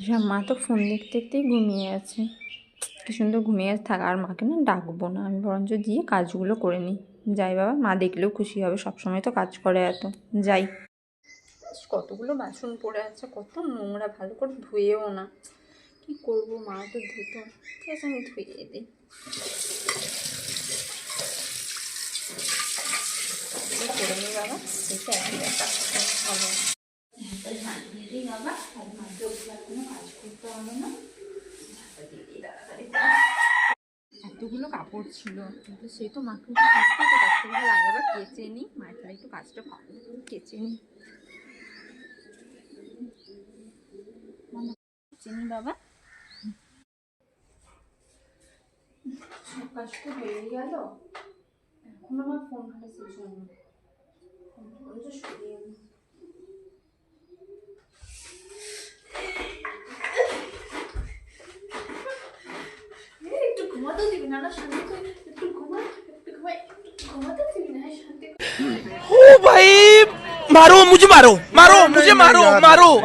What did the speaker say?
সব মা তো ফোন দেখতে দেখতেই ঘুমিয়ে আছে। কি সুন্দর ঘুমিয়ে থাকা। আর মাকে না ডাকবো না, আমি বরঞ্চ গিয়ে কাজগুলো করে নিই। যাই বাবা, মা দেখলেও খুশি হবে, সবসময় তো কাজ করে এত। যাই। কতগুলো বাসন পড়ে আছে, কত নোংরা, ভালো করে ধুয়েও না। কি করবো, মা তো ধুতো। ঠিক আছে, আমি ধুয়ে দিই। করে নিই বাবা, দেখে একই ব্যাপার হবে। ঝাঁটিয়ে দিই বাবা, আর মাকে ওগুলো কোনো কাজ করতে হবে না। ঝাঁটা দিয়ে দিই তাড়াতাড়ি। এতগুলো কাপড় ছিল, কিন্তু সে তো মাকে একটু কাজটা তো কাজটা লাগাবার কেচে নিই। মায়ের তাহলে একটু কাজটা কম কেচে নিই। চিনি বাবা, সব কাজ তো হয়ে গেল। এখন আমার ফোন ঘাটে শেষ হয়নি। ফোনটা সরিয়ে নিই। একটু ঘুমাতেও দিবি না, না শান্তি করে একটু ঘুমা, একটু ঘুমাই, ঘুমাতে দিবি না শান্তি। ओ भाई मारो मुझे, मारो मारो मुझे, मारो मारो।